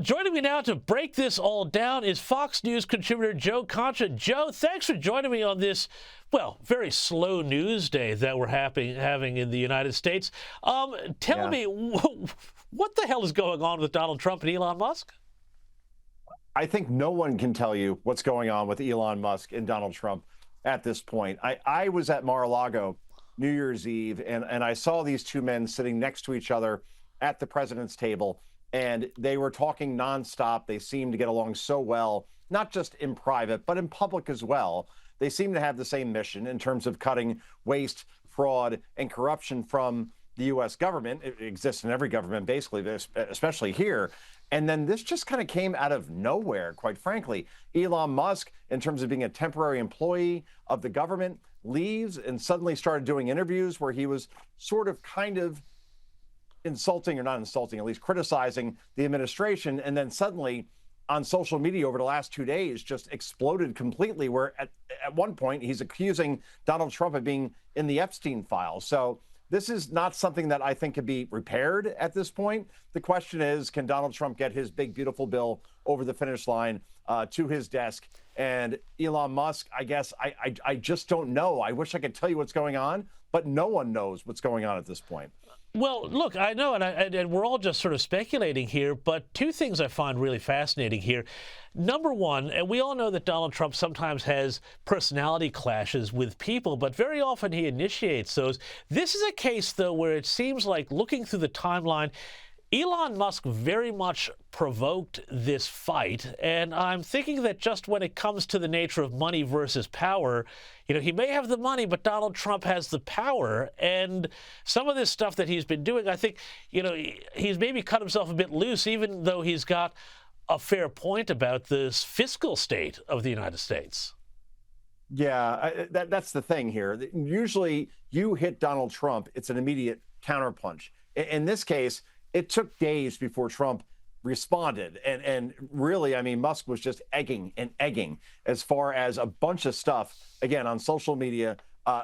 Joining me now to break this all down is Fox News contributor Joe Concha. Joe, thanks for joining me on this, well, very slow news day that we're having in the United States. Tell me, what the hell is going on with Donald Trump and Elon Musk? I think no one can tell you what's going on with Elon Musk and Donald Trump at this point. I was at Mar-a-Lago New Year's Eve, and I saw these two men sitting next to each other at the president's table. And they were talking nonstop. They seemed to get along so well, not just in private, but in public as well. They seem to have the same mission in terms of cutting waste, fraud, and corruption from the U.S. government. It exists in every government, basically, especially here. And then this just kind of came out of nowhere, quite frankly. Elon Musk, in terms of being a temporary employee of the government, leaves and suddenly started doing interviews where he was sort of kind of insulting, or not insulting, at least criticizing the administration. And then suddenly on social media over the last 2 days just exploded completely, where at one point he's accusing Donald Trump of being in the Epstein files. So this is not something that I think could be repaired at this point. The question is, can Donald Trump get his big, beautiful bill over the finish line to his desk? And Elon Musk, I guess, I just don't know. I wish I could tell you what's going on, but no one knows what's going on at this point. Well, look, I know, and we're all just sort of speculating here, but two things I find really fascinating here. Number one, and we all know that Donald Trump sometimes has personality clashes with people, but very often he initiates those. This is a case, though, where it seems like, looking through the timeline, Elon Musk very much provoked this fight, and I'm thinking that just when it comes to the nature of money versus power, he may have the money, but Donald Trump has the power, and some of this stuff that he's been doing, I think, he's maybe cut himself a bit loose, even though he's got a fair point about this fiscal state of the United States. Yeah, that's the thing here. Usually you hit Donald Trump, it's an immediate counterpunch. In this case, it took days before Trump responded. And really, I mean, Musk was just egging as far as a bunch of stuff, again, on social media,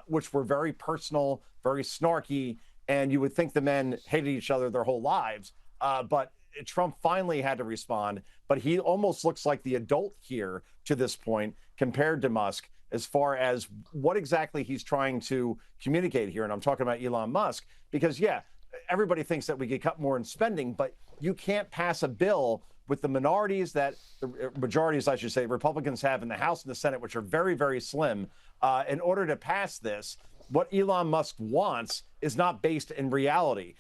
which were very personal, very snarky. And you would think the men hated each other their whole lives. But Trump finally had to respond. But he almost looks like the adult here to this point compared to Musk, as far as what exactly he's trying to communicate here. And I'm talking about Elon Musk, because, yeah, everybody thinks that we could cut more in spending, but you can't pass a bill with the minorities that the majorities, I should say, Republicans have in the House and the Senate, which are very, very slim. In order to pass this, what Elon Musk wants is not based in reality.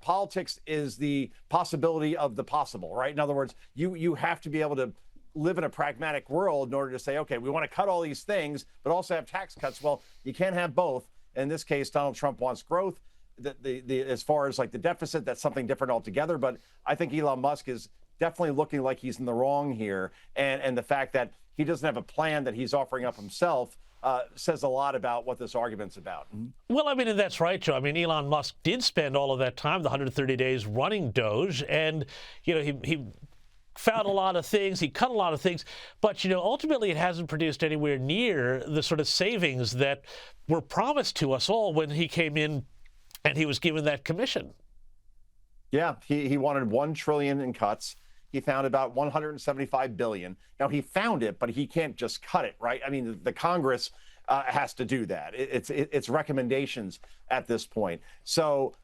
Politics is the possibility of the possible, right? In other words, you have to be able to live in a pragmatic world in order to say, okay, we want to cut all these things, but also have tax cuts. Well, you can't have both. In this case, Donald Trump wants growth. As far as like the deficit, that's something different altogether. But I think Elon Musk is definitely looking like he's in the wrong here. And the fact that he doesn't have a plan that he's offering up himself says a lot about what this argument's about. Well, I mean, and that's right, Joe. I mean, Elon Musk did spend all of that time, the 130 days, running DOGE. And, he found a lot of things, he cut a lot of things, but, ultimately it hasn't produced anywhere near the sort of savings that were promised to us all when he came in and he was given that commission. Yeah, he wanted $1 trillion in cuts. He found about $175 billion. Now, he found it, but he can't just cut it, right? I mean, the Congress has to do that. It's recommendations at this point. So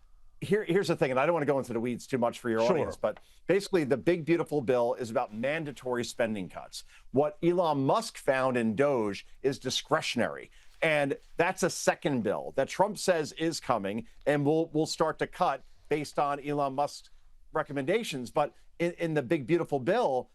here's the thing, and I don't want to go into the weeds too much for your audience, but basically the big, beautiful bill is about mandatory spending cuts. What Elon Musk found in DOGE is discretionary. And that's a second bill that Trump says is coming, and we'll start to cut based on Elon Musk's recommendations. But in the big, beautiful bill,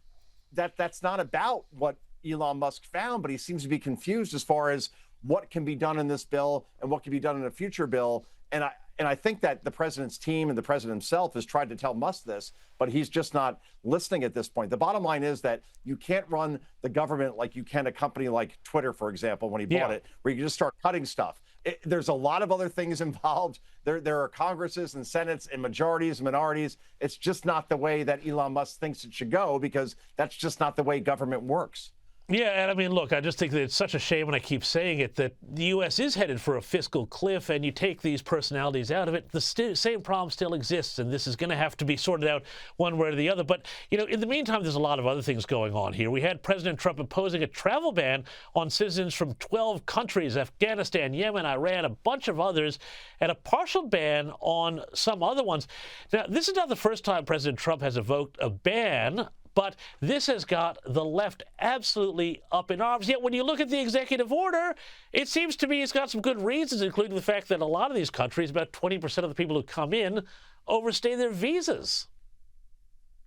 that's not about what Elon Musk found, but he seems to be confused as far as what can be done in this bill and what can be done in a future bill. And I think that the president's team and the president himself has tried to tell Musk this, but he's just not listening at this point. The bottom line is that you can't run the government like you can a company like Twitter, for example, when he bought it, where you can just start cutting stuff. There's a lot of other things involved. There are Congresses and Senates and majorities and minorities. It's just not the way that Elon Musk thinks it should go, because that's just not the way government works. Yeah, and I mean, look, I just think that it's such a shame, and I keep saying it, that the U.S. is headed for a fiscal cliff, and you take these personalities out of it, the same problem still exists, and this is going to have to be sorted out one way or the other. But, you know, in the meantime, there's a lot of other things going on here. We had President Trump imposing a travel ban on citizens from 12 countries, Afghanistan, Yemen, Iran, a bunch of others, and a partial ban on some other ones. Now, this is not the first time President Trump has invoked a ban, but this has got the left absolutely up in arms. Yet when you look at the executive order, it seems to me it's got some good reasons, including the fact that a lot of these countries, about 20% of the people who come in, overstay their visas.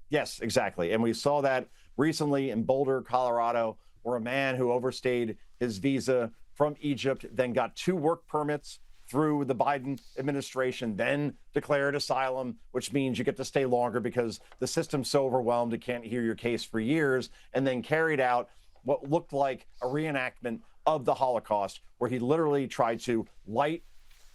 Yes, exactly. And we saw that recently in Boulder, Colorado, where a man who overstayed his visa from Egypt then got 2 work permits through the Biden administration, then declared asylum, which means you get to stay longer because the system's so overwhelmed it can't hear your case for years, and then carried out what looked like a reenactment of the Holocaust, where he literally tried to light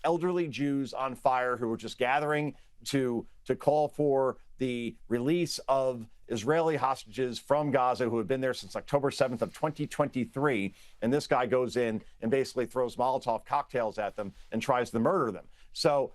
elderly Jews on fire who were just gathering to call for the release of Israeli hostages from Gaza who have been there since October 7th of 2023. And this guy goes in and basically throws Molotov cocktails at them and tries to murder them. So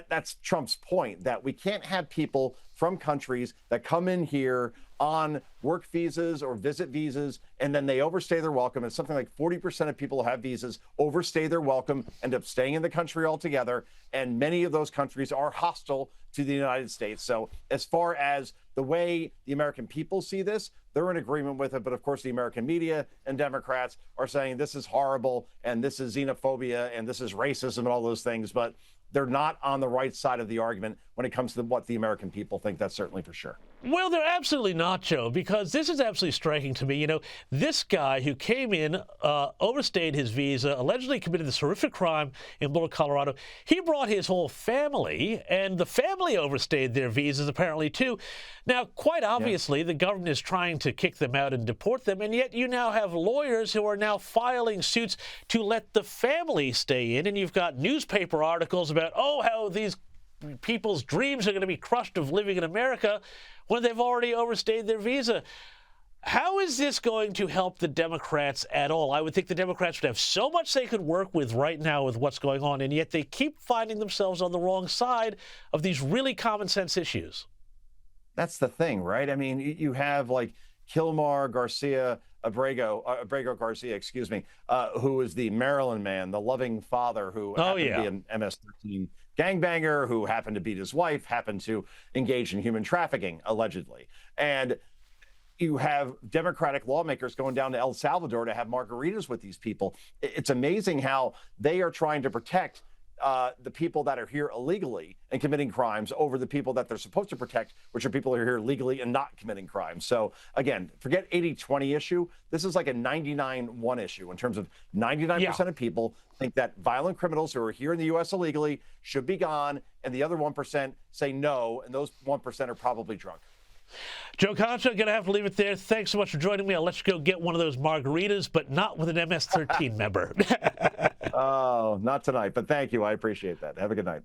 that's Trump's point, that we can't have people from countries that come in here on work visas or visit visas, and then they overstay their welcome. And something like 40% of people who have visas overstay their welcome, end up staying in the country altogether. And many of those countries are hostile to the United States. So as far as the way the American people see this, they're in agreement with it. But of course, the American media and Democrats are saying this is horrible and this is xenophobia and this is racism and all those things. But they're not on the right side of the argument when it comes to what the American people think. That's certainly for sure. Well, they're absolutely not, Joe, because this is absolutely striking to me. You know, this guy who came in, overstayed his visa, allegedly committed this horrific crime in Boulder, Colorado. He brought his whole family, and the family overstayed their visas apparently too. Now, quite obviously, the government is trying to kick them out and deport them, and yet you now have lawyers who are now filing suits to let the family stay in, and you've got newspaper articles about, oh, how these people's dreams are going to be crushed of living in America when they've already overstayed their visa. How is this going to help the Democrats at all? I would think the Democrats would have so much they could work with right now with what's going on, and yet they keep finding themselves on the wrong side of these really common sense issues. That's the thing, right? I mean, you have like Kilmar Garcia, Abrego Garcia, excuse me, who is the Maryland man, the loving father who happened to be an MS-13 gangbanger who happened to beat his wife, happened to engage in human trafficking, allegedly. And you have Democratic lawmakers going down to El Salvador to have margaritas with these people. It's amazing how they are trying to protect the people that are here illegally and committing crimes over the people that they're supposed to protect, which are people who are here legally and not committing crimes. So again, forget 80-20 issue. This is like a 99-1 issue in terms of 99% of people think that violent criminals who are here in the U.S. illegally should be gone, and the other 1% say no, and those 1% are probably drunk. Joe Concha, going to have to leave it there. Thanks so much for joining me. I'll let you go get one of those margaritas, but not with an MS-13 member. Oh, not tonight, but thank you. I appreciate that. Have a good night.